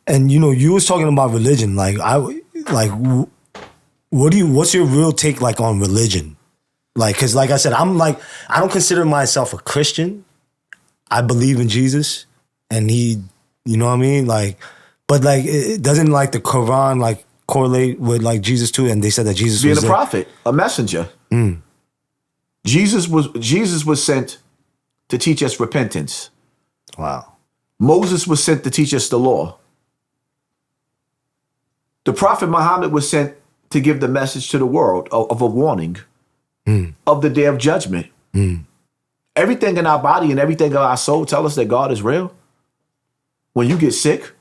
And you was talking about religion. What's your real take like on religion? Like, cause like I said, I don't consider myself a Christian. I believe in Jesus, and he, you know what I mean? Like, but like, it doesn't like the Quran like correlate with like Jesus too. And they said that Jesus being was a prophet, a messenger. Jesus was sent to teach us repentance. Wow. Moses was sent to teach us the law. The prophet Muhammad was sent to give the message to the world of a warning of the day of judgment. Everything in our body and everything in our soul tell us that God is real. When you get sick,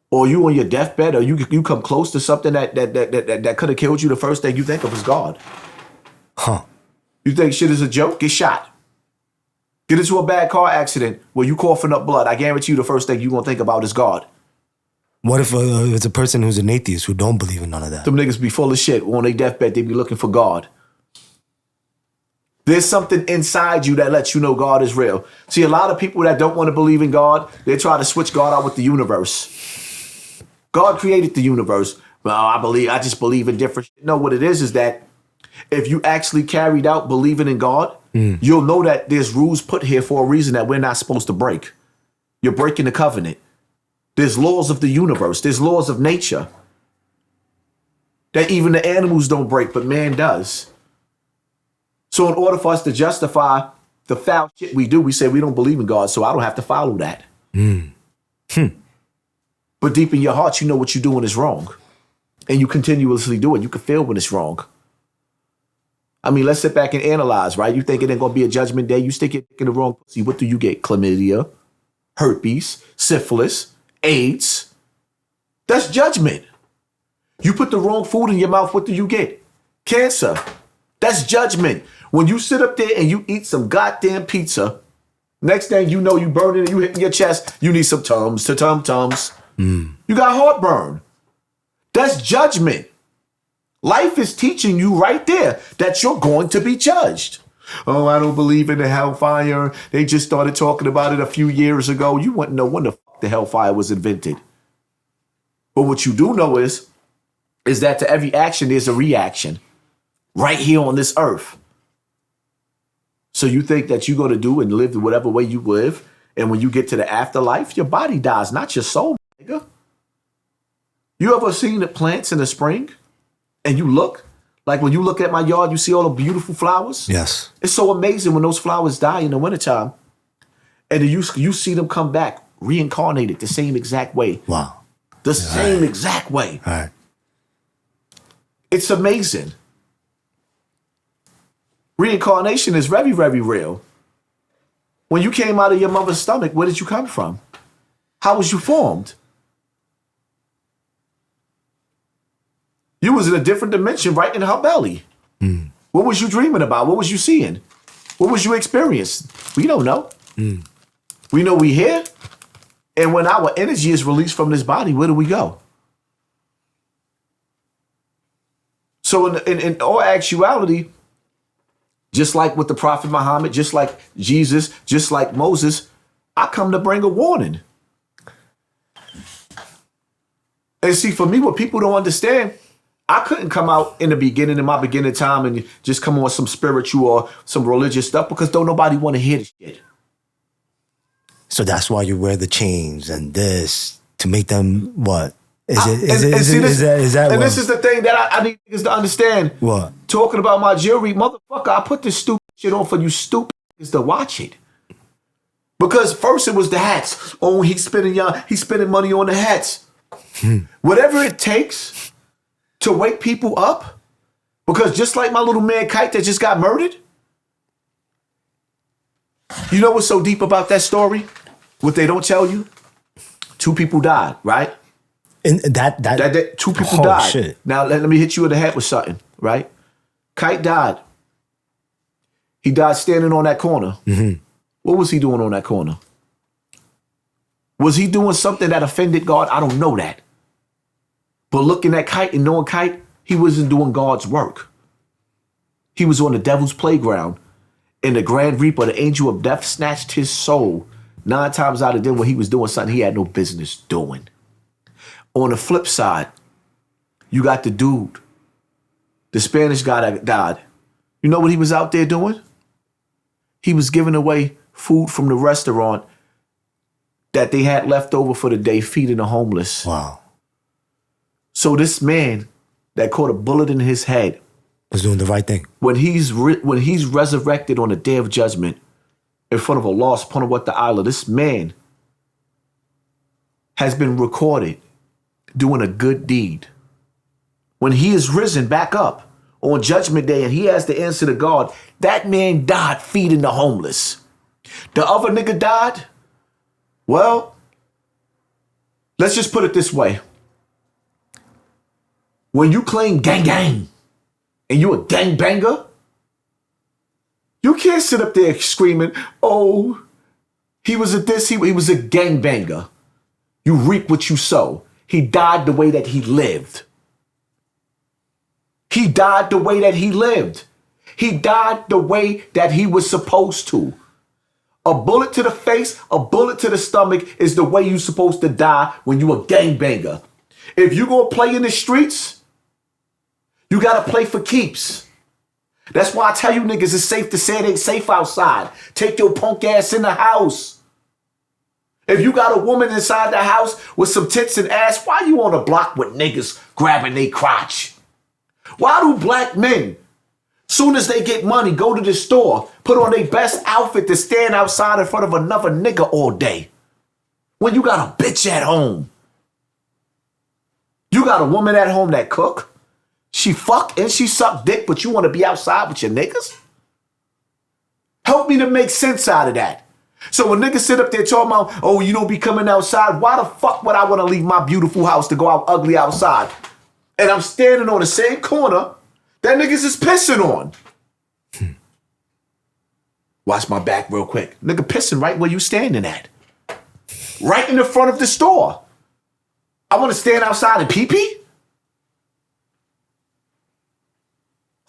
or you on your deathbed, or you come close to something that could have killed you, the first thing you think of is God. Huh. You think shit is a joke? Get shot. Get into a bad car accident where you coughing up blood. I guarantee you the first thing you're going to think about is God. What if it's a person who's an atheist who don't believe in none of that? Them niggas be full of shit. On their deathbed, they be looking for God. There's something inside you that lets you know God is real. See, a lot of people that don't want to believe in God, they try to switch God out with the universe. God created the universe. Well, I just believe in different shit. No, what it is that if you actually carried out believing in God, you'll know that there's rules put here for a reason that we're not supposed to break. You're breaking the covenant. There's laws of the universe. There's laws of nature that even the animals don't break, but man does. So in order for us to justify the foul shit we do, we say we don't believe in God, so I don't have to follow that. But deep in your heart, you know what you're doing is wrong. And you continuously do it. You can feel when it's wrong. I mean, let's sit back and analyze, right? You think it ain't going to be a judgment day. You stick it in the wrong pussy. What do you get? Chlamydia, herpes, syphilis, AIDS. That's judgment. You put the wrong food in your mouth. What do you get? Cancer. That's judgment. When you sit up there and you eat some goddamn pizza, next thing you know, you burn it and you hit in your chest, you need some Tums to Tum-Tums. You got heartburn. That's judgment. Life is teaching you right there that you're going to be judged. Oh, I don't believe in the hellfire. They just started talking about it a few years ago. You wouldn't know when the fuck the hellfire was invented. But what you do know is that to every action, there's a reaction right here on this earth. So you think that you're going to do and live whatever way you live. And when you get to the afterlife, your body dies, not your soul, nigga. You ever seen the plants in the spring? And you look, like when you look at my yard, you see all the beautiful flowers? Yes. It's so amazing when those flowers die in the wintertime. And then you see them come back, reincarnated the same exact way. Wow. The same exact way. All right. It's amazing. Reincarnation is very, very real. When you came out of your mother's stomach, where did you come from? How was you formed? You was in a different dimension right in her belly. What was you dreaming about? What was you seeing? What was you experiencing? We don't know. We know we here. And when our energy is released from this body, where do we go? So in all actuality, just like with the Prophet Muhammad, just like Jesus, just like Moses, I come to bring a warning. And see, for me, what people don't understand, I couldn't come out in the beginning, in my beginning time, and just come on some spiritual or some religious stuff because don't nobody want to hear the shit. So that's why you wear the chains and this to make them what? Is that And what? this is the thing that I need niggas to understand. What? Talking about my jewelry, motherfucker, I put this stupid shit on for you stupid niggas to watch it. Because first it was the hats. Oh, he's spending money on the hats. Whatever it takes to wake people up. Because just like my little man Kite that just got murdered. You know what's so deep about that story? What they don't tell you? 2 people died, right? And that 2 people died. Shit. Now let me hit you in the head with something, right? Kite died. He died standing on that corner. What was he doing on that corner? Was he doing something that offended God? I don't know that. But looking at Kite and knowing Kite, he wasn't doing God's work. He was on the devil's playground. And the Grand Reaper, the angel of death, snatched his soul 9 times out of 10 when he was doing something he had no business doing. On the flip side, you got the dude, the Spanish guy that died. You know what he was out there doing? He was giving away food from the restaurant that they had left over for the day, feeding the homeless. Wow. So this man that caught a bullet in his head was doing the right thing. When he's resurrected on the day of judgment in front of a lost Punahou this man has been recorded doing a good deed. When he is risen back up on judgment day and he has to answer to God, that man died feeding the homeless. The other nigga died. Well, let's just put it this way. When you claim gang gang and you a gang banger, you can't sit up there screaming, oh, he was a this, he was a gang banger. You reap what you sow. He died the way that he lived. He died the way that he lived. He died the way that he was supposed to. A bullet to the face, a bullet to the stomach is the way you're supposed to die when you a gangbanger. If you gonna play in the streets, you gotta play for keeps. That's why I tell you niggas it's safe to say it ain't safe outside. Take your punk ass in the house. If you got a woman inside the house with some tits and ass, why you on the block with niggas grabbing their crotch? Why do black men, soon as they get money, go to the store, put on their best outfit to stand outside in front of another nigga all day? When you got a bitch at home. You got a woman at home that cook. She fuck and she suck dick, but you want to be outside with your niggas? Help me to make sense out of that. So when niggas sit up there talking about, oh, you don't be coming outside, why the fuck would I want to leave my beautiful house to go out ugly outside? And I'm standing on the same corner that niggas is pissing on. Watch my back real quick. Nigga pissing right where you standing at. Right in the front of the store. I want to stand outside and pee-pee?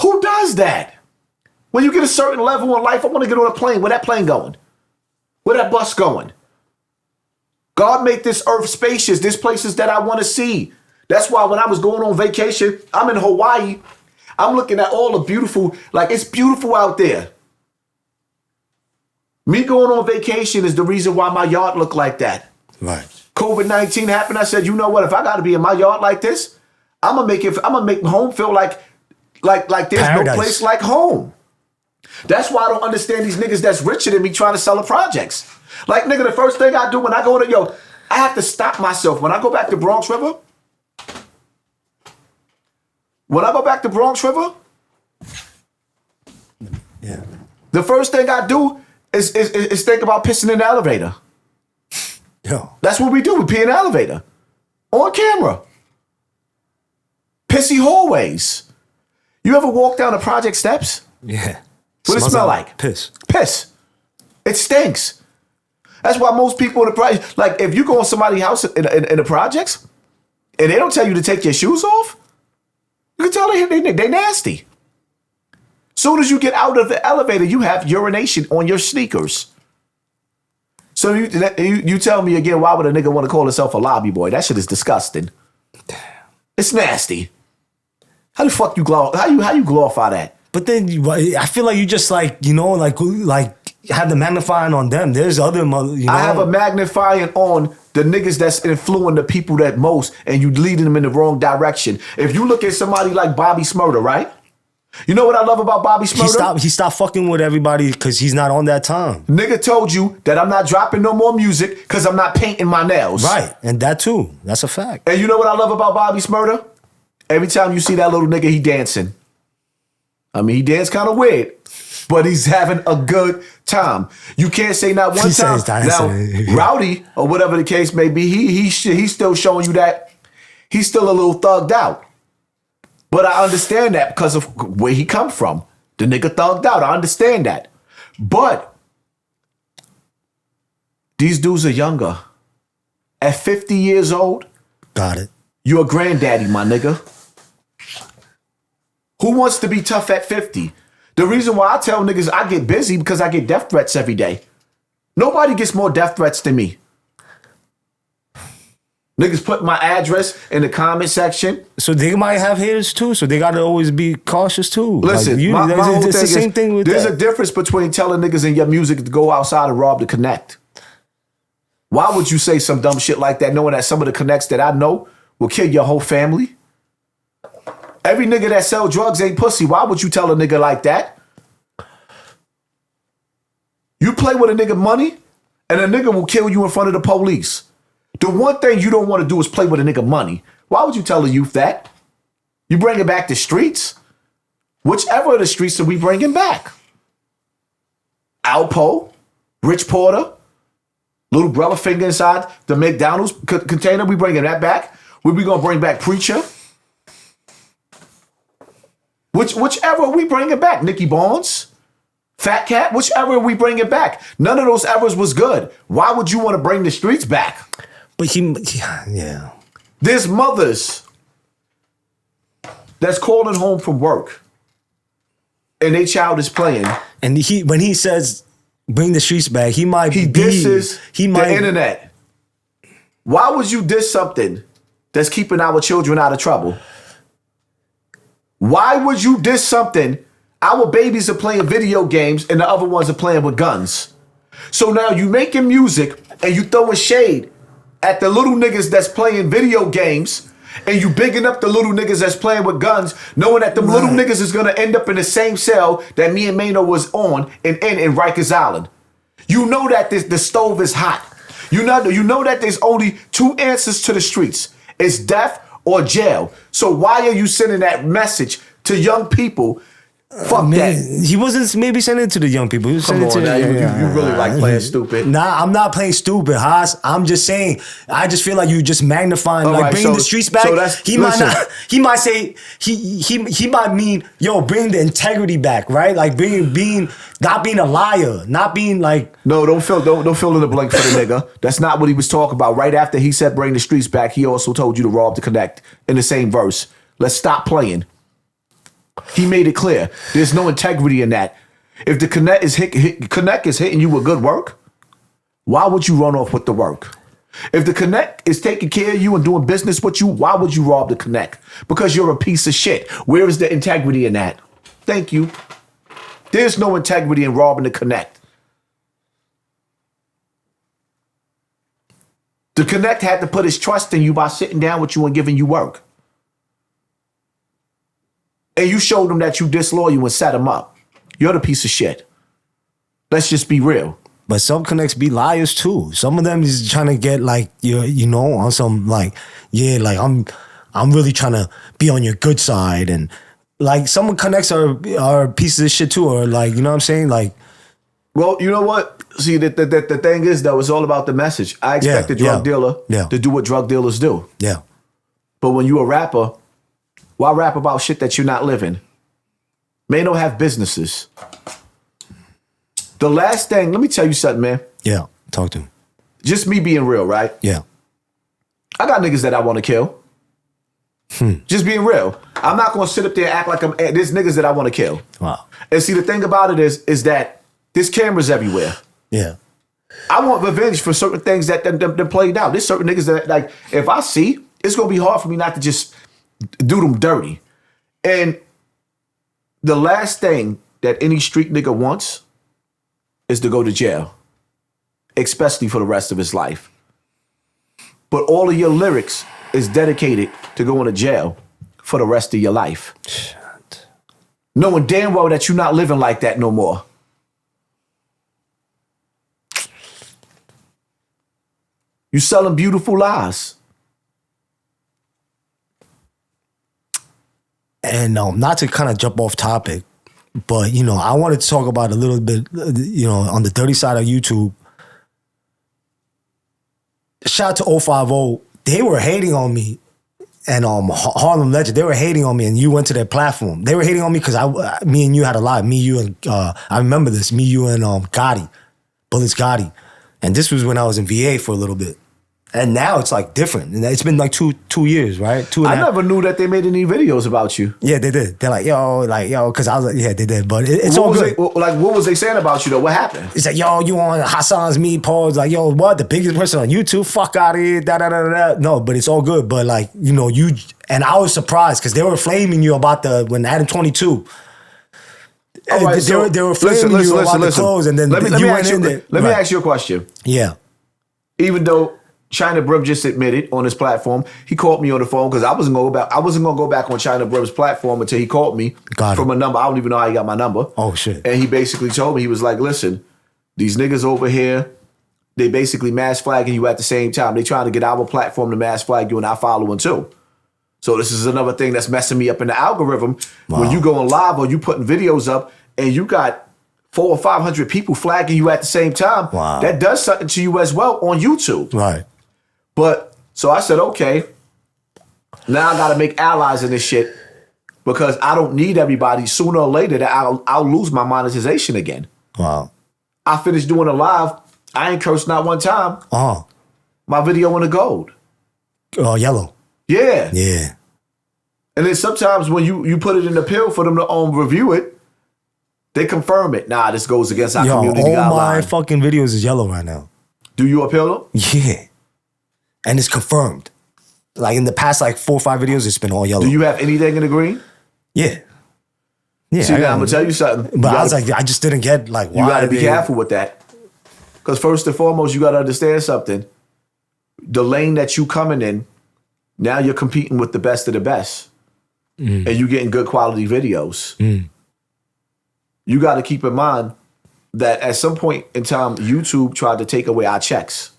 Who does that? When you get a certain level in life, I want to get on a plane. Where that plane going? Where that bus going? God made this earth spacious. There's places that I want to see. That's why when I was going on vacation, I'm in Hawaii. I'm looking at all the beautiful, like it's beautiful out there. Me going on vacation is the reason why my yard looked like that. Right. COVID-19 happened. I said, you know what? If I got to be in my yard like this, I'm gonna make home feel like there's Paradise. No place like home. That's why I don't understand these niggas that's richer than me trying to sell the projects. Like, nigga, the first thing I do when I go to, I have to stop myself. When I go back to Bronx River, yeah, the first thing I do is think about pissing in the elevator. Yo. That's what we do. We pee in the elevator. On camera. Pissy hallways. You ever walk down the project steps? Yeah. What does it smell like? Piss. Piss. It stinks. That's why most people in the project, like if you go in somebody's house in the projects and they don't tell you to take your shoes off, you can tell they nasty. Soon as you get out of the elevator, you have urination on your sneakers. So you tell me again, why would a nigga want to call himself a lobby boy? That shit is disgusting. Damn. It's nasty. How the fuck you how you glorify that? But then I feel like you just like have the magnifying on them. There's other, I have a magnifying on the niggas that's influencing the people that most, and you leading them in the wrong direction. If you look at somebody like Bobby Smurda, right? You know what I love about Bobby Smurda? He stopped fucking with everybody because he's not on that time. Nigga told you that I'm not dropping no more music because I'm not painting my nails. Right, and that too. That's a fact. And you know what I love about Bobby Smurda? Every time you see that little nigga, he dancing. I mean, he dance kind of weird, but he's having a good time. You can't say not one time. Now, Rowdy, or whatever the case may be, he's still showing you that he's still a little thugged out. But I understand that because of where he come from. The nigga thugged out. I understand that. But these dudes are younger. At 50 years old, got it. You're a granddaddy, my nigga. Who wants to be tough at 50? The reason why I tell niggas I get busy because I get death threats every day. Nobody gets more death threats than me. Niggas put my address in the comment section. So they might have haters too. So they gotta always be cautious too. Listen, like my whole it's thing the same is, thing with there's that. a difference between telling niggas in your music to go outside and rob the connect. Why would you say some dumb shit like that knowing that some of the connects that I know will kill your whole family? Every nigga that sell drugs ain't pussy. Why would you tell a nigga like that? You play with a nigga money and a nigga will kill you in front of the police. The one thing you don't want to do is play with a nigga money. Why would you tell a youth that? You bring it back to streets? Whichever of the streets are we bringing back? Alpo, Rich Porter, little brother finger inside the McDonald's container, we bringing that back? We gonna bring back Preacher? Whichever we bring it back. Nicky Barnes, Fat Cat, whichever we bring it back. None of those eras was good. Why would you want to bring the streets back? But yeah. There's mothers that's calling home from work and their child is playing. And when he says bring the streets back, he disses the internet. Why would you diss something that's keeping our children out of trouble? Why would you diss something? Our babies are playing video games and the other ones are playing with guns. So now you making music and you throwing shade at the little niggas that's playing video games and you bigging up the little niggas that's playing with guns, knowing that them little niggas is gonna end up in the same cell that me and Mano was on in Rikers Island. You know that the stove is hot. You know that there's only two answers to the streets. It's death or jail. So why are you sending that message to young people? Fuck that. He wasn't maybe sending it to the young people. He was sending it to you really like playing stupid. Nah, I'm not playing stupid, Haas. I'm just saying. I just feel like you just magnifying, like bringing the streets back. He might say he might mean, yo, bring the integrity back, right? Like not being a liar, not being like. No, don't fill in the blank for the nigga. That's not what he was talking about. Right after he said bring the streets back, he also told you to rob the connect in the same verse. Let's stop playing. He made it clear. There's no integrity in that. If the connect is hitting you with good work, why would you run off with the work? If the connect is taking care of you and doing business with you, why would you rob the connect? Because you're a piece of shit. Where is the integrity in that? Thank you. There's no integrity in robbing the connect. The connect had to put his trust in you by sitting down with you and giving you work. And you showed them that you disloyal and set them up. You're the piece of shit. Let's just be real. But some connects be liars too. Some of them is trying to get like on some like, yeah, like I'm really trying to be on your good side. And like some connects are pieces of shit too, or like, you know what I'm saying? Like, well, you know what? See, the thing is though, it's all about the message. I expect the drug dealer to do what drug dealers do. Yeah. But when you a rapper, why rap about shit that you're not living? Mano have businesses. The last thing, let me tell you something, man. Yeah, talk to him. Just me being real, right? Yeah. I got niggas that I want to kill. Just being real. I'm not going to sit up there and act like there's niggas that I want to kill. Wow. And see, the thing about it is that there's cameras everywhere. Yeah. I want revenge for certain things that them played out. There's certain niggas that, like, if I see, it's going to be hard for me not to just do them dirty. And the last thing that any street nigga wants is to go to jail, especially for the rest of his life. But all of your lyrics is dedicated to going to jail for the rest of your life. Shit. Knowing damn well that you're not living like that no more. You selling beautiful lies. And not to kind of jump off topic, but, I wanted to talk about a little bit, on the dirty side of YouTube. Shout out to 050. They were hating on me and Harlem Legend. They were hating on me, and you went to their platform. They were hating on me because me and you had a lot. Me, you, and I remember this. Me, you, and Gotti, Bullets Gotti. And this was when I was in VA for a little bit. And now it's like different. And it's been like 2 years, right? I never knew that they made any videos about you. Yeah, they did. They're like, yo, because I was like, yeah, they did. But it's all good. What was they saying about you though? What happened? It's like, yo, you on Hassan's meat pause? Like, yo, what? The biggest person on YouTube? Fuck out of here. Da da da da. No, but it's all good. But like, you know, and I was surprised because they were flaming you about when Adam 22. Right, they were flaming you about the clothes, and then let me ask you a question. Yeah. Even though China Brim just admitted on his platform, he called me on the phone because I wasn't gonna go back on China Brim's platform until he called me from a number. I don't even know how he got my number. Oh shit. And he basically told me, he was like, listen, these niggas over here, they basically mass flagging you at the same time. They trying to get our platform to mass flag you and our following too. So this is another thing that's messing me up in the algorithm. Wow. When you going live or you putting videos up and you got 400 or 500 people flagging you at the same time, wow, that does something to you as well on YouTube. Right. But, so I said, okay, now I got to make allies in this shit because I don't need everybody. Sooner or later, that I'll lose my monetization again. Wow. I finished doing a live. I ain't cursed not one time. Oh. My video went to gold. Oh, yellow. Yeah. Yeah. And then sometimes when you put it in the pill for them to review it, they confirm it. Nah, this goes against our community guidelines. All my fucking videos is yellow right now. Do you appeal them? Yeah. And it's confirmed. Like in the past 4 or 5 videos, it's been all yellow. Do you have anything in the green? Yeah. Yeah. See, now I'm gonna tell you something. But I was like, I just didn't get why. You gotta be careful with that. Because first and foremost, you gotta understand something. The lane that you coming in, now you're competing with the best of the best. And you getting good quality videos. You gotta keep in mind that at some point in time, YouTube tried to take away our checks.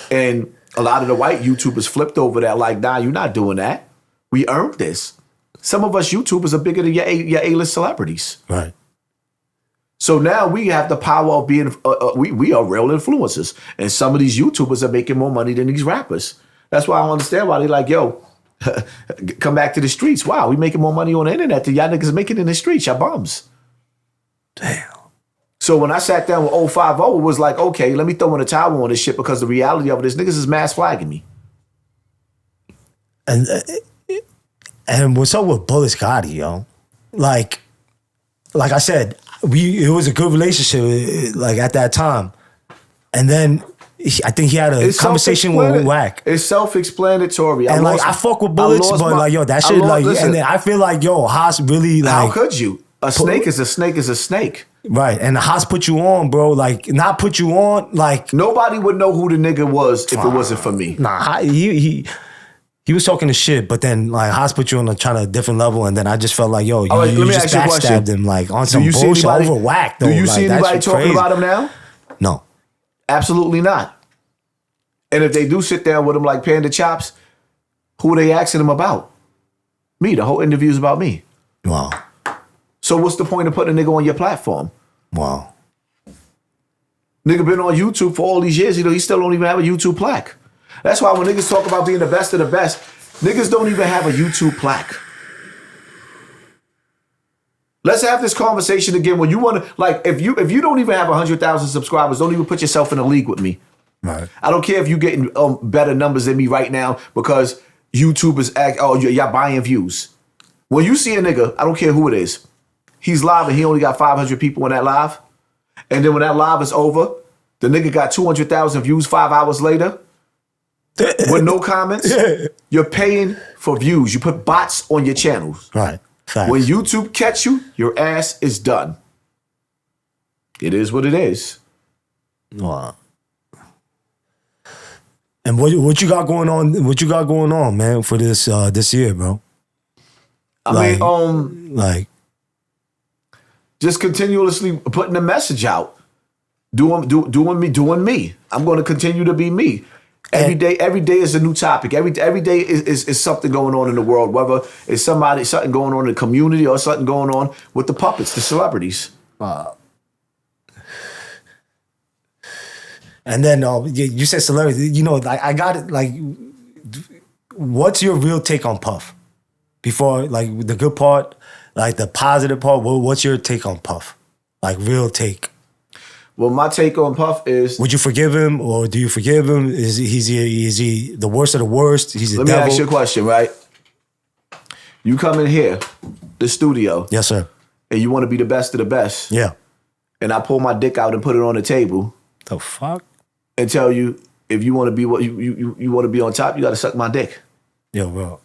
And a lot of the white YouTubers flipped over that like, nah, you're not doing that. We earned this. Some of us YouTubers are bigger than your A-list celebrities. Right. So now we have the power of being, we are real influencers. And some of these YouTubers are making more money than these rappers. That's why I don't understand why they like, yo, come back to the streets. Wow, we making more money on the internet than y'all niggas making in the streets. Y'all bums. Damn. So when I sat down with 050, it was like, okay, let me throw in a towel on this shit because the reality of it is niggas is mass flagging me. And what's up with Bullet Scotty, yo? Like I said, it was a good relationship like at that time. And then I think he had a conversation with Wack. It's self-explanatory. And I fuck with Bullets, but that shit and then I feel like, yo, Haas really how could you? A snake is a snake is a snake. Right. And Haas put you on, bro. Not put you on, nobody would know who the nigga was if it wasn't for me. Nah, he was talking the shit, but then Haas put you on a different level, and then I just felt like, yo, you just backstabbed him on some bullshit over Whack, though. Do you see anybody talking about him now? No. Absolutely not. And if they do sit down with him like Panda Chops, who are they asking him about? Me. The whole interview is about me. Wow. So what's the point of putting a nigga on your platform? Wow. Nigga been on YouTube for all these years, he still don't even have a YouTube plaque. That's why when niggas talk about being the best of the best, niggas don't even have a YouTube plaque. Let's have this conversation again. When you want to, if you don't even have 100,000 subscribers, don't even put yourself in a league with me. Right. I don't care if you're getting better numbers than me right now because YouTubers y'all buying views. When you see a nigga, I don't care who it is, he's live and he only got 500 people in that live. And then when that live is over, the nigga got 200,000 views 5 hours later with no comments. You're paying for views. You put bots on your channels. Right. Facts. When YouTube catch you, your ass is done. It is what it is. Wow. And what you got going on? What you got going on, man, for this year, bro? I mean, just continuously putting the message out, doing me. I'm going to continue to be me. Every day is a new topic. Every day is something going on in the world, whether it's something going on in the community or something going on with the puppets, the celebrities. And then you said celebrity. I got it. What's your real take on Puff? Before, the good part, the positive part. What's your take on Puff? Real take. Well, my take on Puff is... Would you forgive him, or do you forgive him? Is he the worst of the worst? He's the Let devil? me ask you a question, right? You come in here, the studio. Yes, sir. And you want to be the best of the best. Yeah. And I pull my dick out and put it on the table. The fuck? And tell you, if you want to be what you want to be on top, you got to suck my dick. Yo, bro.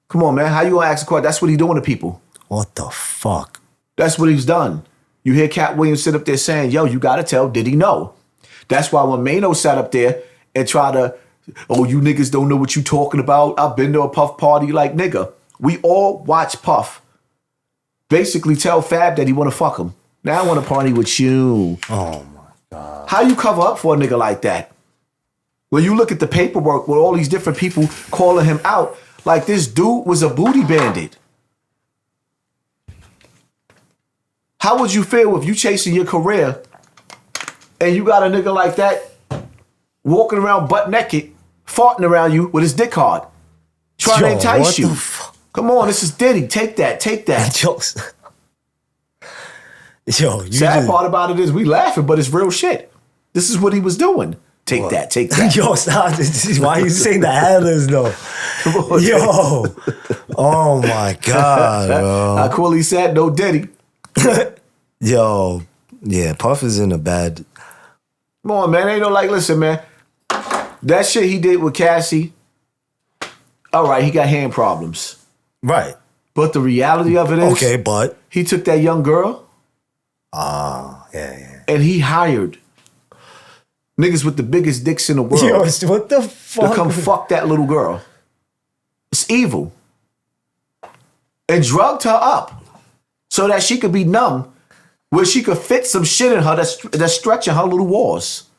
Come on, man. How you going to ask a question? That's what he's doing to people. What the fuck? That's what he's done. You hear Cat Williams sit up there saying, yo, you got to tell Diddy no. That's why when Mano sat up there and tried to, oh, you niggas don't know what you talking about. I've been to a Puff party. Like, nigga, we all watch Puff basically tell Fab that he want to fuck him. Now I want to party with you. Oh, my God. How you cover up for a nigga like that? When you look at the paperwork with all these different people calling him out, like this dude was a booty bandit. How would you feel if you chasing your career and you got a nigga like that walking around butt naked, farting around you with his dick hard, trying to entice you? Come on, this is Diddy. Take that, take that. Yo, sad part about it is we laughing, but it's real shit. This is what he was doing. Take that, take that. Yo, stop. Why are you saying the ad-libs though? Yo. Oh my God, bro. How Quilly said, no Diddy. Yo, yeah, Puff is in a bad... Come on, man. Ain't no like, listen, man. That shit he did with Cassie, all right, he got hand problems. Right. But the reality of it is... Okay, but... He took that young girl... yeah. And he hired niggas with the biggest dicks in the world. Yo, what the fuck? To come fuck that little girl. It's evil. And drugged her up so that she could be numb, where she could fit some shit in her that's stretching her little walls.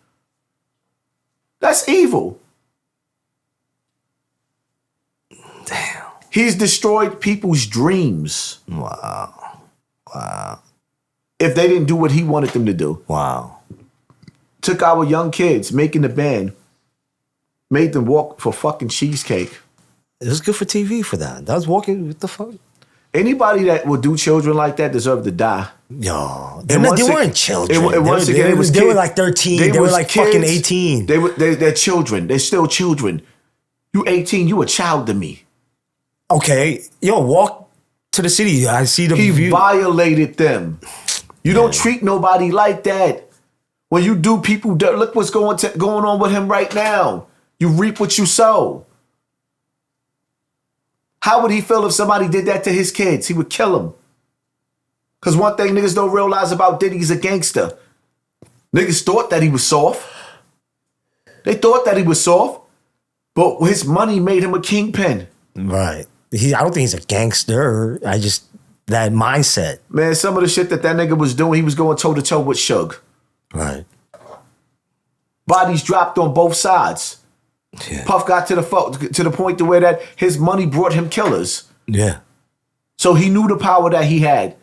That's evil. Damn. He's destroyed people's dreams. Wow. If they didn't do what he wanted them to do. Wow. Took our young kids, making the band, made them walk for fucking cheesecake. It was good for TV for that. That was walking, what the fuck? Anybody that would do children like that deserve to die. Yo, they weren't children. They were like 13. They were like kids, fucking 18. They're children. They're still children. You 18, you a child to me. Okay. Yo, walk to the city. I see the He view. Violated them. You don't treat nobody like that. When you do people dirt, look what's going on with him right now. You reap what you sow. How would he feel if somebody did that to his kids? He would kill them. Because one thing niggas don't realize about Diddy, he's a gangster. Niggas thought that he was soft. They thought that he was soft. But his money made him a kingpin. Right. I don't think he's a gangster. That mindset. Man, some of the shit that nigga was doing, he was going toe-to-toe with Suge. Right. Bodies dropped on both sides. Yeah. Puff got to the point to where that his money brought him killers. Yeah. So he knew the power that he had.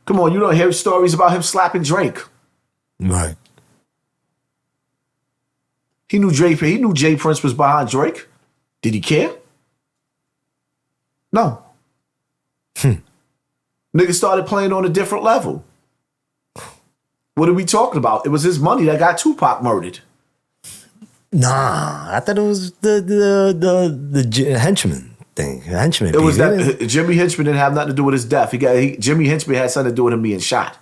Come on, you don't hear stories about him slapping Drake. Right. He knew Jay Prince was behind Drake. Did he care? No. Nigga started playing on a different level. What are we talking about? It was his money that got Tupac murdered. Nah, I thought it was the henchman thing. Henchman. It was that Jimmy Henchman didn't have nothing to do with his death. Jimmy Henchman had something to do with him being shot.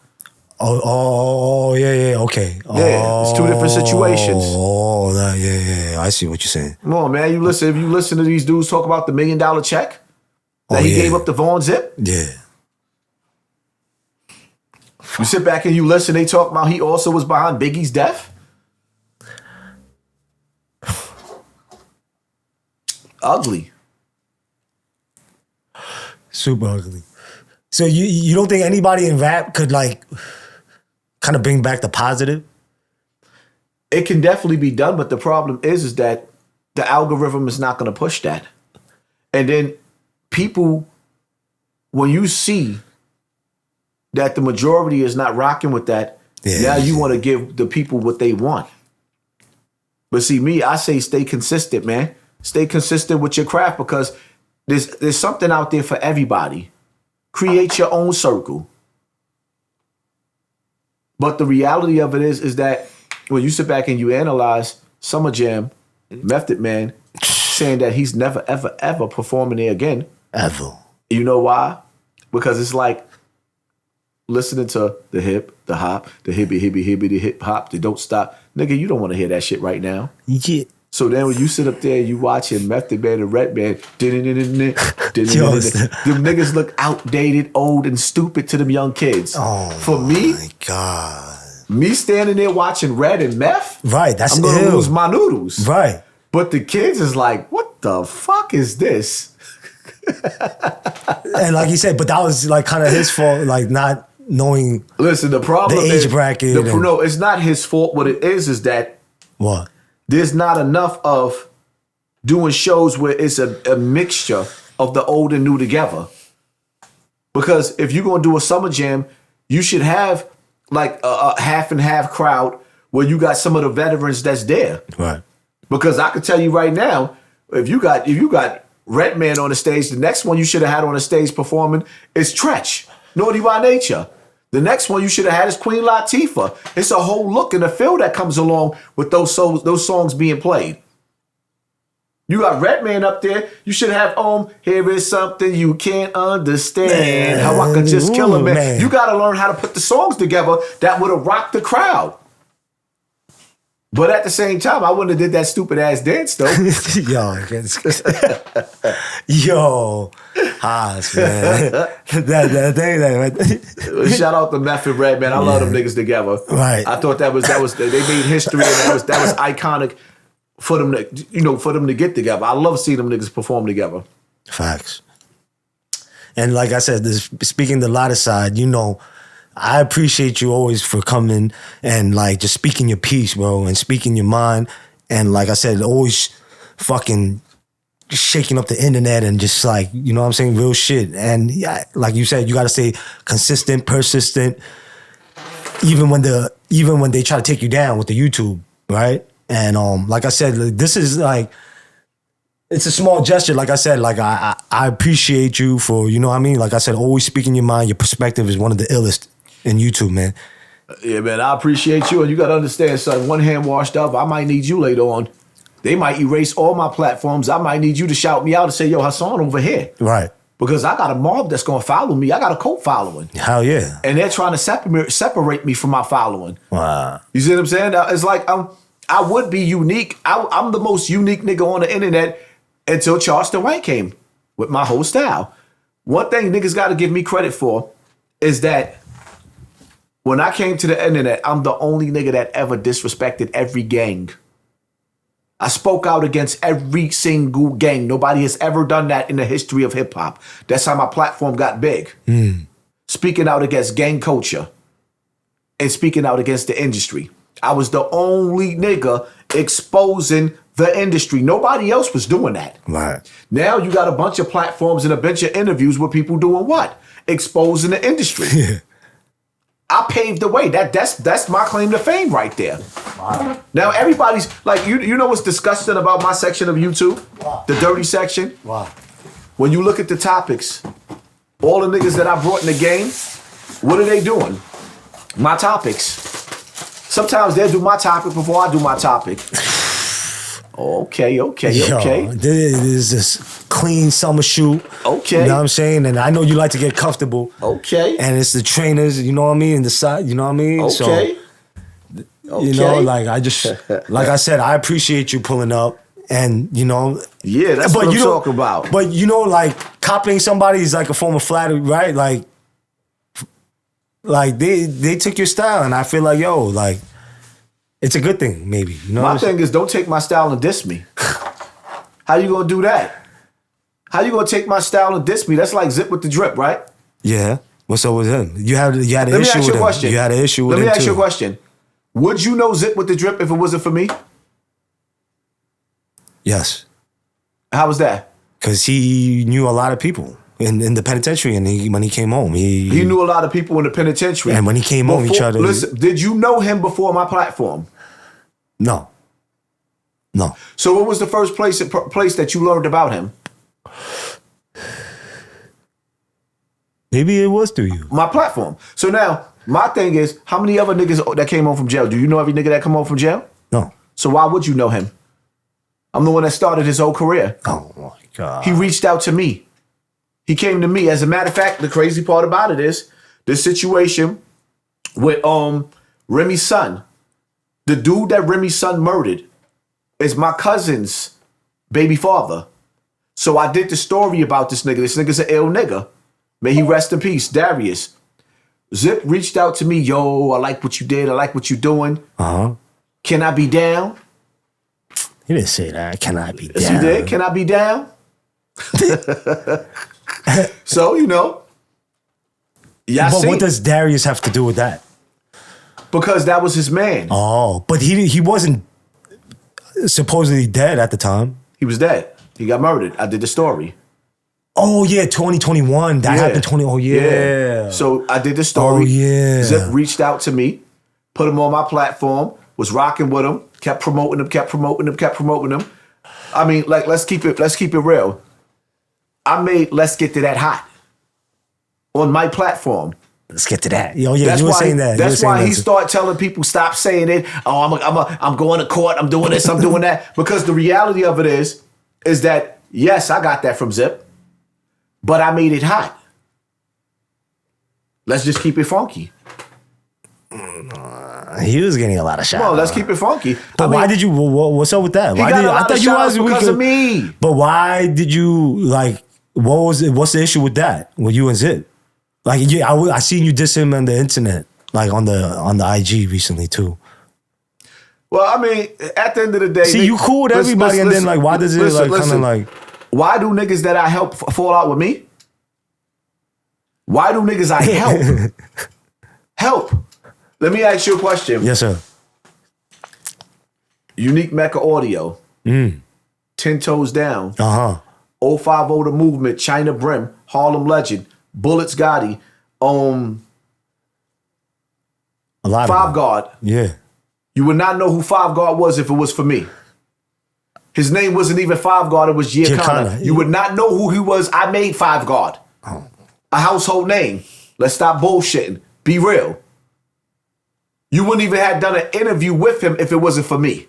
Oh, yeah, okay. Yeah, it's two different situations. Yeah. I see what you're saying. Come on, man. If you listen to these dudes talk about the $1 million check that he gave up to Vaughn Zip. Yeah. You sit back and you listen, they talk about he also was behind Biggie's death. Ugly. Super ugly. So you don't think anybody in rap could like kind of bring back the positive? It can definitely be done, but the problem is that the algorithm is not going to push that. And then people, when you see that the majority is not rocking with that, now you want to give the people what they want. But see, me, I say stay consistent, man. Stay consistent with your craft because there's something out there for everybody. Create your own circle. But the reality of it is that when you sit back and you analyze Summer Jam, Method Man, saying that he's never, ever, ever performing there again. Ever. You know why? Because it's like listening to the hip, the hop, the hibby, the hip hop, the don't stop. Nigga, you don't want to hear that shit right now. Yeah. So then when you sit up there and you watching Method Man and Red Man, them niggas look outdated, old, and stupid to them young kids. Oh, for me, my God. Me standing there watching Red and Meth, right? That's I'm gonna lose my noodles, right? But the kids is like, what the fuck is this? And like you said, but that was like kind of his fault, like not knowing. Listen, the problem the age bracket. No, it's not his fault. What it is that what? There's not enough of doing shows where it's a mixture of the old and new together. Because if you're gonna do a summer jam, you should have like a half and half crowd where you got some of the veterans that's there. Right. Because I can tell you right now, if you got Redman on the stage, the next one you should have had on the stage performing is Tretch, Naughty by Nature. The next one you should have had is Queen Latifah. It's a whole look and a feel that comes along with those songs being played. You got Redman up there. You should have Here is something you can't understand. Man, how I could just kill a man. You got to learn how to put the songs together that would have rocked the crowd. But at the same time, I wouldn't have did that stupid ass dance though. Yo, Haas, man. that thing right. Shout out to Meth and Red, man. I love them niggas together. Right. I thought that was they made history, and that was iconic for them to get together. I love seeing them niggas perform together. Facts. And like I said, speaking the lighter side, I appreciate you always for coming and like just speaking your piece, bro, and speaking your mind. And like I said, always fucking shaking up the internet and just like, you know what I'm saying, real shit. And yeah, like you said, you got to stay consistent, persistent, even when they try to take you down with the YouTube, right? And like I said, this is like, it's a small gesture. Like I said, like I appreciate you for, you know what I mean? Like I said, always speaking your mind. Your perspective is one of the illest in YouTube, man. Yeah, man, I appreciate you. And you got to understand, son, one hand washed up, I might need you later on. They might erase all my platforms. I might need you to shout me out and say, yo, Hassan over here. Right. Because I got a mob that's going to follow me. I got a cult following. Hell yeah. And they're trying to separate me from my following. Wow. You see what I'm saying? It's like I would be unique. I'm the most unique nigga on the internet until Charleston White came with my whole style. One thing niggas got to give me credit for is that when I came to the internet, I'm the only nigga that ever disrespected every gang. I spoke out against every single gang. Nobody has ever done that in the history of hip hop. That's how my platform got big. Speaking out against gang culture and speaking out against the industry. I was the only nigga exposing the industry. Nobody else was doing that. Right. Now you got a bunch of platforms and a bunch of interviews with people doing what? Exposing the industry. Yeah. I paved the way. That's my claim to fame right there. Wow. Now everybody's like, you know what's disgusting about my section of YouTube? Wow. The dirty section? Wow. When you look at the topics, all the niggas that I brought in the game, what are they doing? My topics. Sometimes they'll do my topic before I do my topic. Okay. Yo, this is this clean summer shoe. Okay. You know what I'm saying? And I know you like to get comfortable. Okay. And it's the trainers, you know what I mean? And the side, you know what I mean? Okay. So, you know, like I said, I appreciate you pulling up. And, yeah, that's what I'm talking about. But, like copying somebody is like a form of flattery, right? Like they took your style. And I feel like, yo, like, it's a good thing, maybe. My thing is, don't take my style and diss me. How you gonna do that? How you gonna take my style and diss me? That's like Zip with the Drip, right? Yeah. What's up with him? You had an issue with him. Let me ask you a question. You had an issue with him, Let me ask you a question. Would you know Zip with the Drip if it wasn't for me? Yes. How was that? Because he knew a lot of people in the penitentiary, and when he came home, he knew a lot of people in the penitentiary. And when he came home, he tried to listen. Did you know him before my platform? No. So what was the first place that you learned about him? Maybe it was through you. My platform. So now, my thing is, how many other niggas that came home from jail? Do you know every nigga that come home from jail? No. So why would you know him? I'm the one that started his whole career. Oh my God. He reached out to me. He came to me. As a matter of fact, the crazy part about it is this situation with Remy's son. The dude that Remy's son murdered is my cousin's baby father. So I did the story about this nigga. This nigga's an ill nigga. May he rest in peace, Darius. Zip reached out to me. Yo, I like what you did. I like what you're doing. Uh-huh. Can I be down? He didn't say that. Can I be down? Yes, he did. Can I be down? So, you know. Yeah, but what does Darius have to do with that? Because that was his man. Oh, but he wasn't supposedly dead at the time. He was dead. He got murdered. I did the story. Oh yeah, 2021. That happened. Oh yeah. So I did the story. Oh yeah. Zip reached out to me, put him on my platform, was rocking with him, kept promoting him. I mean, like let's keep it real. I made Let's Get to That hot on my platform. Let's get to that. Oh yeah, you were saying that. That's why he started telling people stop saying it. Oh, I'm going to court. I'm doing this. I'm doing that. Because the reality of it is that yes, I got that from Zip, but I made it hot. Let's just keep it funky. He was getting a lot of shots. Well, let's keep it funky. But why did you? What's up with that? He got a lot of shots because of me. But why did you like? What was it? What's the issue with that? With you and Zip? Like, yeah, I seen you diss him on the internet, like on the IG recently too. Well, I mean, at the end of the day, see, you cool with everybody, and then like, why does it like kind of like? Why do niggas that I help fall out with me? Why do niggas I help help? Let me ask you a question. Yes, sir. Unique Mecca Audio. 10 Toes Down. 050 The Movement. China Brim. Harlem Legend. Bullets Gotti. A lot. Five Guard. Yeah. You would not know who Five Guard was if it was for me. His name wasn't even Five Guard. It was Giacana. You would not know who he was. I made Five Guard. A household name. Let's stop bullshitting. Be real. You wouldn't even have done an interview with him if it wasn't for me.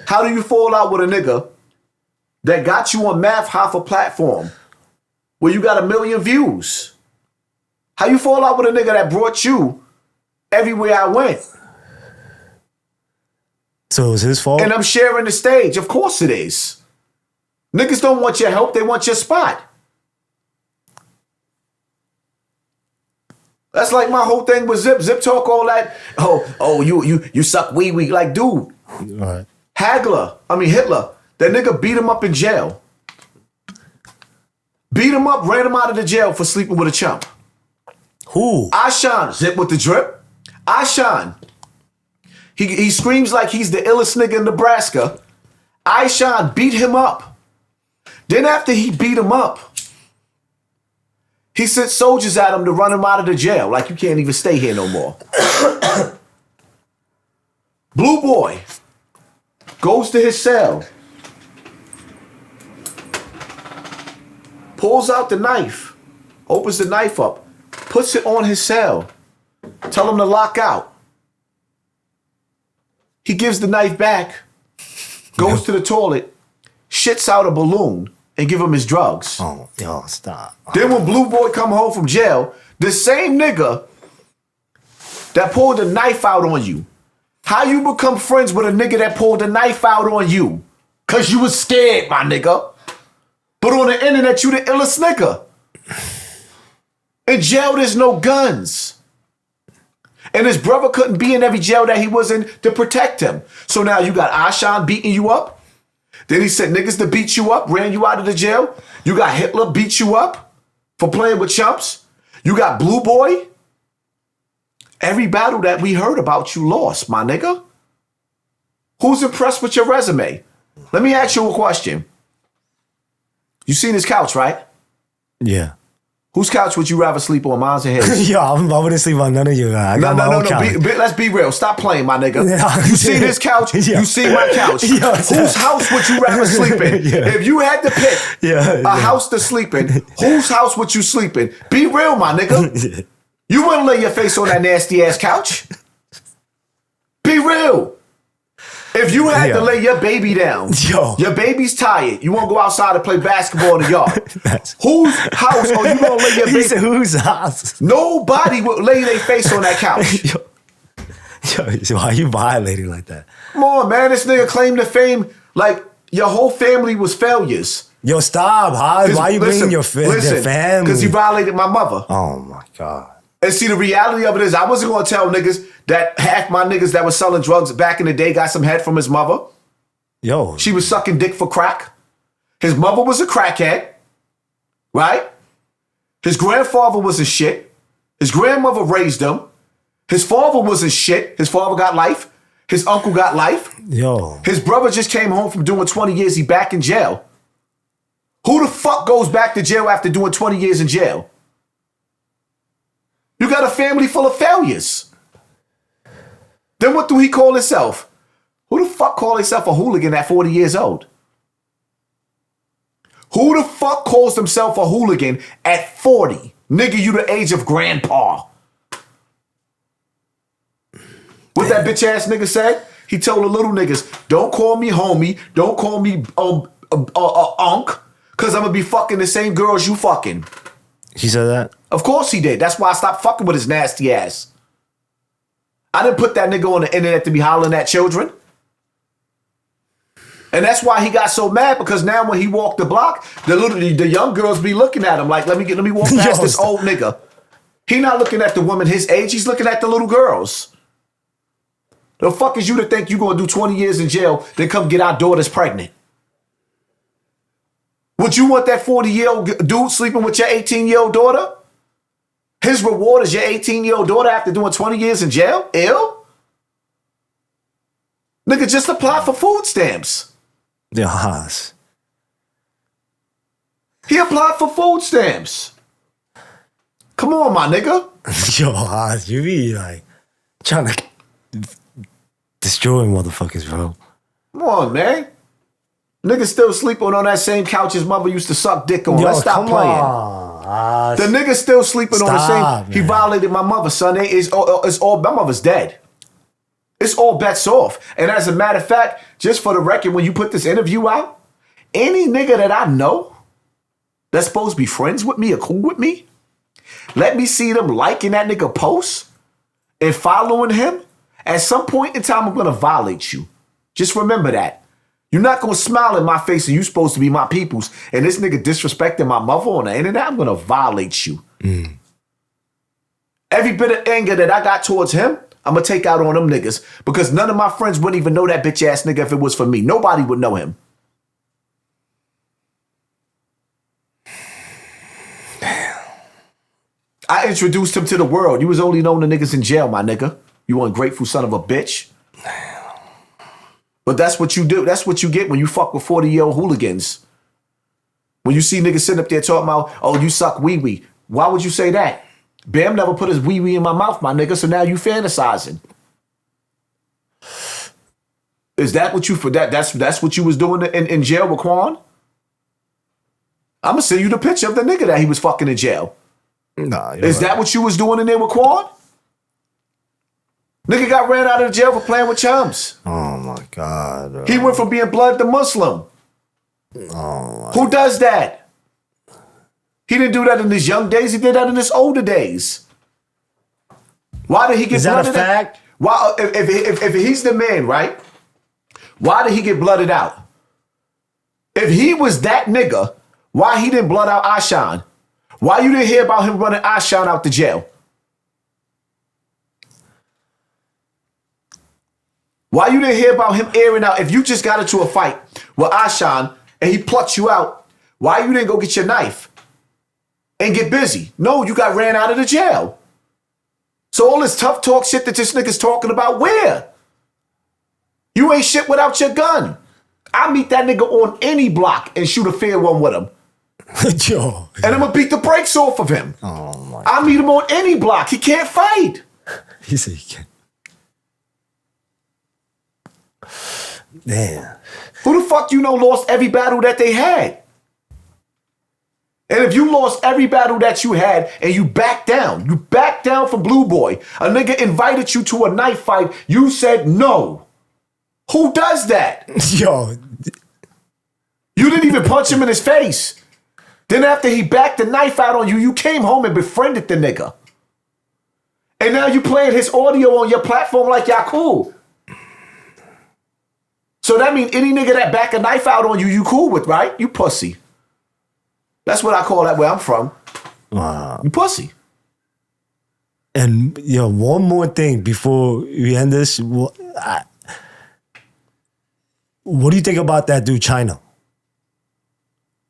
How do you fall out with a nigga that got you on Math Hoffa platform where you got 1 million views? How you fall out with a nigga that brought you everywhere I went? So it was his fault? And I'm sharing the stage. Of course it is. Niggas don't want your help. They want your spot. That's like my whole thing with Zip. Zip talk all that. Oh, you suck wee. Like, dude. Right. Hitler. That nigga beat him up in jail. Beat him up, ran him out of the jail for sleeping with a chump. Who? Ashan. Zip with the drip. Ashan. He screams like he's the illest nigga in Nebraska. Ashan beat him up. Then after he beat him up, he sent soldiers at him to run him out of the jail. Like, you can't even stay here no more. Blue Boy goes to his cell. Pulls out the knife. Opens the knife up. Puts it on his cell. Tell him to lock out. He gives the knife back. Goes to the toilet. Shits out a balloon. And give him his drugs. Oh, yo, stop. Then when Blue Boy come home from jail, the same nigga that pulled the knife out on you, how you become friends with a nigga that pulled the knife out on you? Cause you was scared, my nigga. But on the internet, you the illest nigga. In jail, there's no guns. And his brother couldn't be in every jail that he was in to protect him. So now you got Ashan beating you up. Then he sent niggas to beat you up, ran you out of the jail. You got Hitler beat you up for playing with chumps. You got Blue Boy. Every battle that we heard about, you lost, my nigga. Who's impressed with your resume? Let me ask you a question. You seen his couch, right? Yeah. Whose couch would you rather sleep on, mine's or his? Yo, I wouldn't sleep on none of you guys. No. Let's be real. Stop playing, my nigga. Yeah. You see this couch? Yeah. You see my couch. Yeah. Whose house would you rather sleep in? Yeah. If you had to pick a house to sleep in, whose house would you sleep in? Be real, my nigga. You wouldn't lay your face on that nasty ass couch. Be real. If you had to lay your baby down, your baby's tired, you want to go outside and play basketball in the yard. Whose house are you going to lay your baby? He said, whose house? Nobody would lay their face on that couch. Yo, why are you violating like that? Come on, man. This nigga claimed the fame like your whole family was failures. Yo, stop, Hodge. Why are you bringing your family? Because he violated my mother. Oh, my God. And see, the reality of it is I wasn't going to tell niggas that half my niggas that was selling drugs back in the day got some head from his mother. Yo. She was sucking dick for crack. His mother was a crackhead, right? His grandfather was a shit. His grandmother raised him. His father was a shit. His father got life. His uncle got life. Yo. His brother just came home from doing 20 years. He back in jail. Who the fuck goes back to jail after doing 20 years in jail? You got a family full of failures. Then what do he call himself? Who the fuck call himself a hooligan at 40 years old? Who the fuck calls himself a hooligan at 40? Nigga, you the age of grandpa. What that bitch ass nigga said? He told the little niggas, don't call me homie, don't call me unk, cause I'm gonna be fucking the same girls you fucking. He said that? Of course he did. That's why I stopped fucking with his nasty ass. I didn't put that nigga on the internet to be hollering at children. And that's why he got so mad, because now when he walked the block, the young girls be looking at him like, let me walk past this old nigga. He not looking at the woman his age, he's looking at the little girls. The fuck is you to think you gonna do 20 years in jail, then come get our daughters pregnant? Would you want that 40-year-old dude sleeping with your 18-year-old daughter? His reward is your 18-year-old daughter after doing 20 years in jail? Ill? Nigga, just apply for food stamps. Yeah, Haas. He applied for food stamps. Come on, my nigga. Yo, Haas, you be like trying to destroy motherfuckers, bro. Come on, man. Nigga still sleeping on that same couch his mother used to suck dick on. Let's stop playing. The nigga still sleeping on the same. Man. He violated my mother, son. It's all my mother's dead. It's all bets off. And as a matter of fact, just for the record, when you put this interview out, any nigga that I know that's supposed to be friends with me or cool with me, let me see them liking that nigga post and following him. At some point in time, I'm gonna violate you. Just remember that. You're not gonna smile in my face and you supposed to be my peoples. And this nigga disrespecting my mother on the internet, I'm gonna violate you. Every bit of anger that I got towards him, I'm gonna take out on them niggas. Because none of my friends wouldn't even know that bitch ass nigga if it was for me. Nobody would know him. Damn. I introduced him to the world. You was only known to niggas in jail, my nigga. You ungrateful son of a bitch. But that's what you do. That's what you get when you fuck with 40-year-old hooligans. When you see niggas sitting up there talking about, oh, you suck wee-wee. Why would you say that? Bam never put his wee-wee in my mouth, my nigga, so now you fantasizing. Is that what you, for that's what you was doing in jail with Quan? I'm gonna send you the picture of the nigga that he was fucking in jail. Nah, Is that what you was doing in there with Quan? Nigga got ran out of jail for playing with chums. Oh my God. Bro. He went from being blood to Muslim. Oh. Who does that? He didn't do that in his young days. He did that in his older days. Why did he get blooded? Is that a fact? Why, if he's the man, right? Why did he get blooded out? If he was that nigga, why he didn't blood out Ashan? Why you didn't hear about him running Ashan out the jail? Why you didn't hear about him airing out? If you just got into a fight with Ashan and he plucked you out, why you didn't go get your knife and get busy? No, you got ran out of the jail. So all this tough talk shit that this nigga's talking about, where? You ain't shit without your gun. I meet that nigga on any block and shoot a fair one with him. Yo. And I'm gonna beat the brakes off of him. Oh my. I meet him on any block. He can't fight. He said he can't. Damn. Who the fuck you know lost every battle that they had? And if you lost every battle that you had and you backed down from Blue Boy, a nigga invited you to a knife fight, you said no. Who does that? Yo. You didn't even punch him in his face. Then after he backed the knife out on you, you came home and befriended the nigga. And now you playing his audio on your platform like y'all cool. So that means any nigga that back a knife out on you, you cool with, right? You pussy. That's what I call that where I'm from. Wow. You pussy. And yo, one more thing before we end this. What do you think about that dude, China?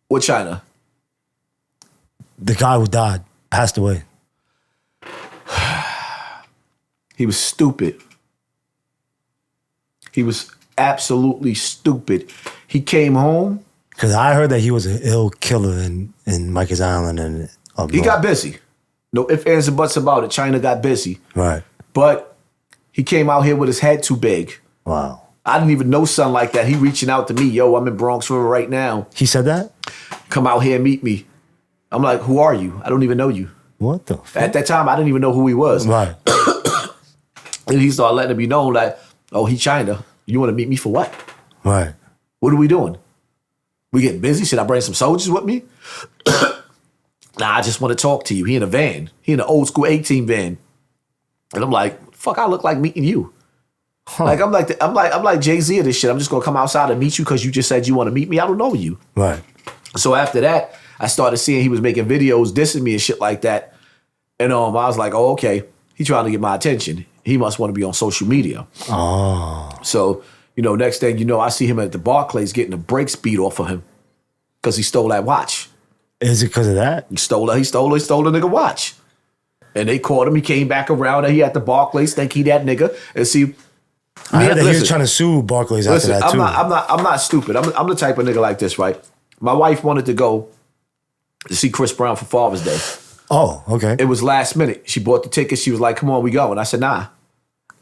What China? The guy who died, passed away. He was stupid. He was absolutely stupid. He came home. Because I heard that he was an ill killer in Rikers Island and up He north. got busy. No ifs, ands, and buts about it. China got busy. Right. But he came out here with his head too big. Wow. I didn't even know something like that. He reaching out to me. Yo, I'm in Bronx River right now. He said that? Come out here and meet me. I'm like, who are you? I don't even know you. What the fuck? At that time, I didn't even know who he was. Right. And he started letting it be known that, oh, he China. You want to meet me for what? Right. What are we doing? We getting busy? Should I bring some soldiers with me? Nah, I just want to talk to you. He in a van. He in an old school 18 van. And I'm like, fuck, I look like meeting you. Huh. Like I'm like Jay-Z of this shit. I'm just gonna come outside and meet you because you just said you want to meet me. I don't know you. Right. So after that, I started seeing he was making videos dissing me and shit like that. And I was like, oh, okay. He trying to get my attention. He must want to be on social media. Oh. So, next thing you know, I see him at the Barclays getting the brakes beat off of him because he stole that watch. Is it because of that? He stole the nigga watch. And they caught him. He came back around and he at the Barclays, think he that nigga. And see, I heard that he was trying to sue Barclays after that too. I'm not stupid. I'm the type of nigga like this, right? My wife wanted to go to see Chris Brown for Father's Day. Oh, okay. It was last minute. She bought the ticket. She was like, come on, we go. And I said, nah,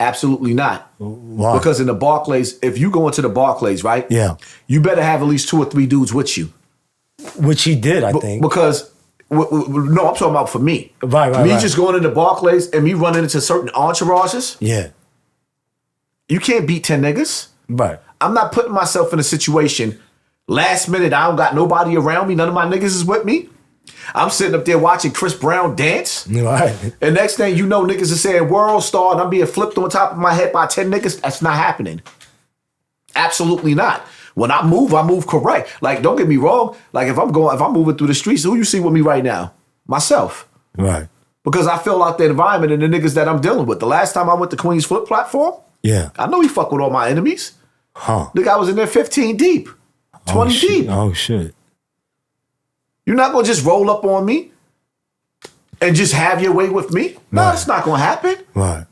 absolutely not. Wow. Because in the Barclays, if you go into the Barclays, right? Yeah. You better have at least 2 or 3 dudes with you. Which he did, I think. Because, no, I'm talking about for me. Right. Me just going into Barclays and me running into certain entourages. Yeah. You can't beat 10 niggas. Right. I'm not putting myself in a situation, last minute, I don't got nobody around me. None of my niggas is with me. I'm sitting up there watching Chris Brown dance. Right. And next thing you know, niggas are saying world star and I'm being flipped on top of my head by 10 niggas. That's not happening. Absolutely not. When I move correct. Like, don't get me wrong. Like, if I'm moving through the streets, who you see with me right now? Myself. Right. Because I fill out the environment and the niggas that I'm dealing with. The last time I went to Queen's Flip platform, Yeah. I know he fuck with all my enemies. Huh. Nigga, I was in there 15 deep, 20 deep. Oh, shit. You're not going to just roll up on me and just have your way with me? No, Right. it's not going to happen. Right.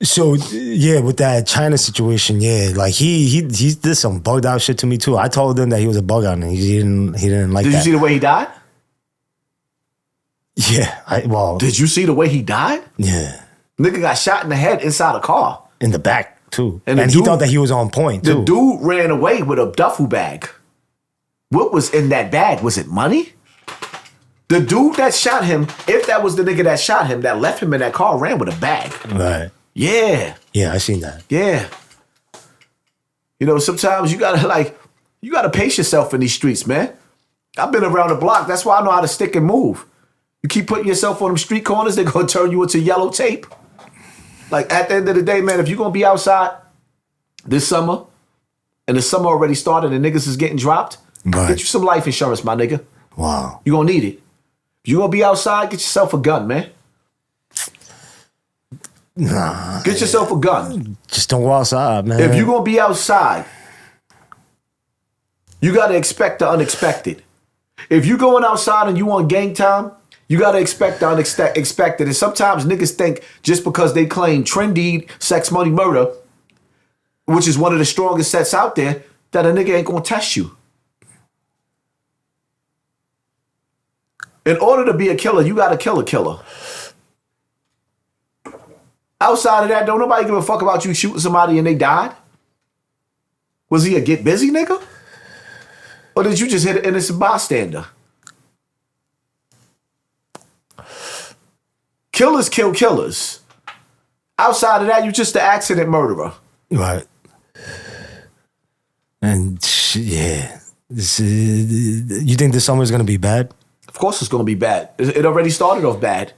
So, yeah, with that China situation, yeah, like he did some bugged out shit to me too. I told him that he was a bug out and he didn't like Did that. you see the way he died? Yeah. Did you see the way he died? Yeah. Nigga got shot in the head inside a car. In the back too. And And the he dude- thought that he was on point too. The dude ran away with a duffel bag. What was in that bag? Was it money? The dude that shot him, if that was the nigga that shot him, that left him in that car, ran with a bag. Right. Yeah. Yeah, I seen that. Yeah. Sometimes you gotta pace yourself in these streets, man. I've been around the block. That's why I know how to stick and move. You keep putting yourself on them street corners, they're gonna turn you into yellow tape. Like, at the end of the day, man, if you're gonna be outside this summer, and the summer already started and niggas is getting dropped, Right. get you some life insurance, my nigga. Wow. You're gonna need it. If you're gonna be outside, get yourself a gun, man. Nah. Get yourself a gun. Just don't go outside, man. If you're gonna be outside, you gotta expect the unexpected. If you going outside and you on gang time, you gotta expect the unexpected. And sometimes niggas think just because they claim trendy, sex, money, murder, which is one of the strongest sets out there, that a nigga ain't gonna test you. In order to be a killer, you got to kill a killer. Outside of that, don't nobody give a fuck about you shooting somebody and they died. Was he a get busy nigga? Or did you just hit an innocent bystander? Killers kill killers. Outside of that, you just an accident murderer. Right. And yeah. You think this summer is going to be bad? Of course it's going to be bad. It already started off bad.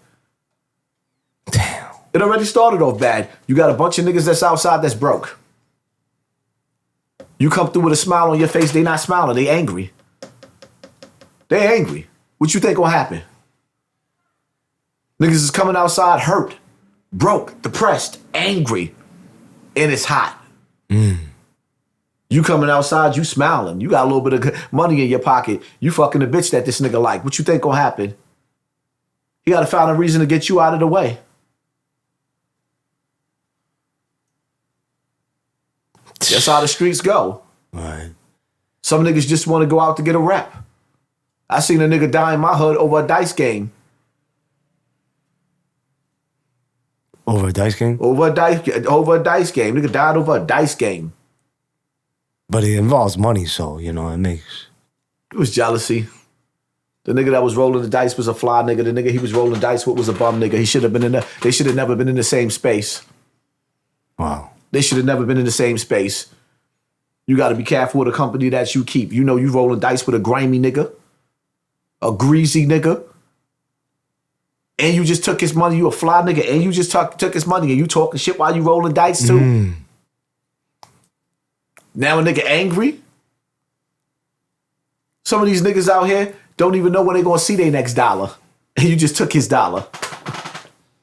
Damn. It already started off bad. You got a bunch of niggas that's outside that's broke. You come through with a smile on your face, they not smiling, they angry. They angry. What you think gonna happen? Niggas is coming outside hurt, broke, depressed, angry, and it's hot. You coming outside, you smiling. You got a little bit of money in your pocket. You fucking the bitch that this nigga like. What you think gonna happen? He gotta find a reason to get you out of the way. That's how the streets go. Right. Some niggas just want to go out to get a rap. I seen a nigga die in my hood over a dice game. Over a dice game? Over a dice game. Nigga died over a dice game. But it involves money, so, you know, it makes... It was jealousy. The nigga that was rolling the dice was a fly nigga. The nigga he was rolling dice with was a bum nigga. They should have never been in the same space. Wow. They should have never been in the same space. You got to be careful with the company that you keep. You know you rolling dice with a grimy nigga, a greasy nigga, and you just took his money. You a fly nigga, and you just took his money, and you talking shit while you rolling dice too. Now a nigga angry. Some of these niggas out here don't even know when they gonna see their next dollar, and you just took his dollar.